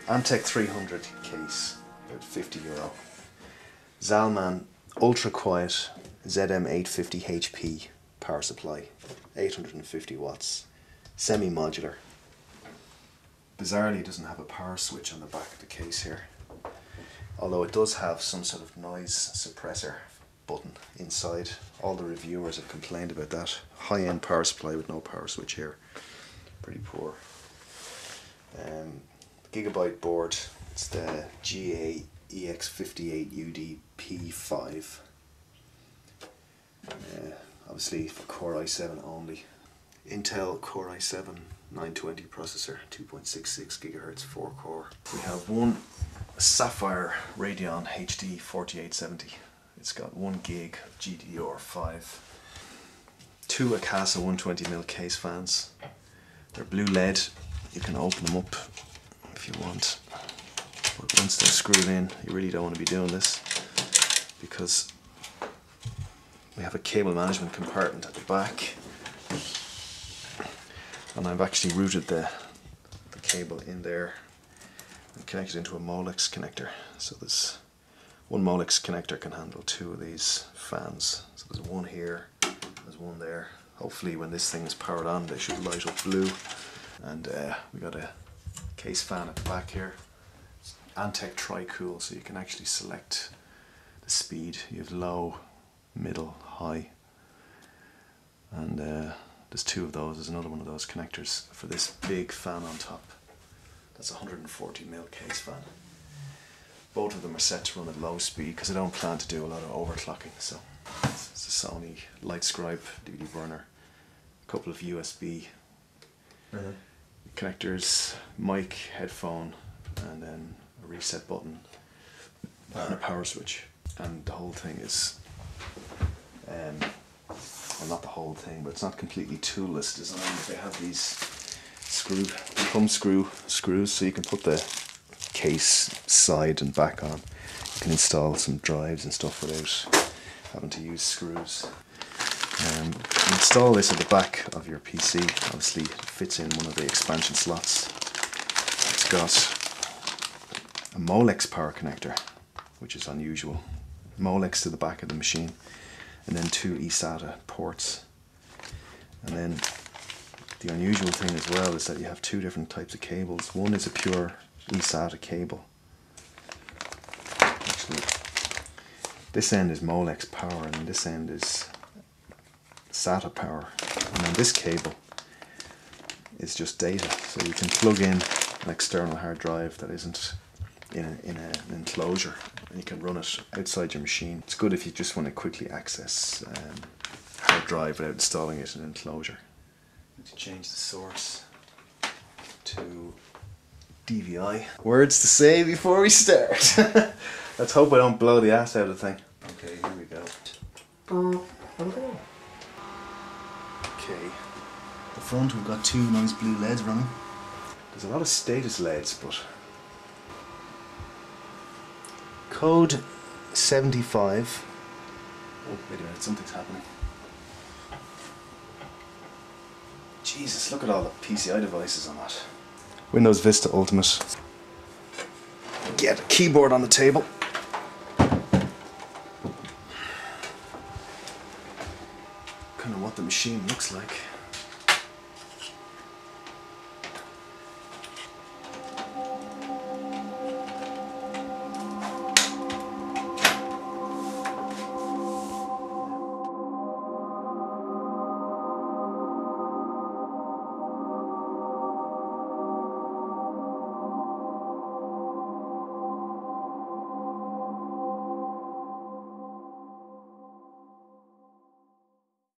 Antec 300 case, about €50. Zalman ultra quiet ZM850 HP power supply, 850 watts, semi-modular. Bizarrely, it doesn't have a power switch on the back of the case here, although it does have some sort of noise suppressor button inside. All the reviewers have complained about that. High-end power supply with no power switch here. Pretty poor. Gigabyte board, it's the GAEX58UD-P5. Obviously for Core i7 only. Intel Core i7 920 processor, 2.66 GHz, 4 core. We have one Saphire Radeon HD 4870. It's got 1 gig of GDDR5. Two Akasa 120mm case fans. They're blue lead. You can open them up if you want. But once they're screwed in, you really don't want to be doing this, because we have a cable management compartment at the back, and I've actually routed the cable in there and connected into a Molex connector. So there's one Molex connector can handle 2 of these fans. So there's one here, there's one there. Hopefully when this thing is powered on they should light up blue. And we got a case fan at the back here. It's Antec Tri-Cool, so you can actually select the speed. You have low, middle, high, and there's 2 of those. There's another one of those connectors for this big fan on top. That's a 140mm case fan. Both of them are set to run at low speed because I don't plan to do a lot of overclocking. So it's a Sony LightScribe DVD burner, a couple of USB connectors, mic, headphone, and then a reset button and a power switch. And the whole thing is, well, not the whole thing, but it's not completely toolless design. They have these screws, so you can put the case side and back on. You can install some drives and stuff without having to use screws. Install this at the back of your PC. Obviously it fits in one of the expansion slots. It's got a Molex power connector, which is unusual. Molex to the back of the machine, and then 2 eSATA ports. And then the unusual thing as well is that you have 2 different types of cables. One is a pure eSATA cable. Actually, this end is Molex power and this end is SATA power, and then this cable is just data, so you can plug in an external hard drive that isn't in an enclosure, and you can run it outside your machine. It's good if you just want to quickly access hard drive without installing it in an enclosure. To change the source to DVI. Words to say before we start. Let's hope I don't blow the ass out of the thing. Okay, here we go. Okay, the front we've got 2 nice blue LEDs running. There's a lot of status LEDs, but code 75. Oh, wait a minute, something's happening. Jesus, look at all the PCI devices on that. Windows Vista Ultimate. Get a keyboard on the table. Kind of what the machine looks like.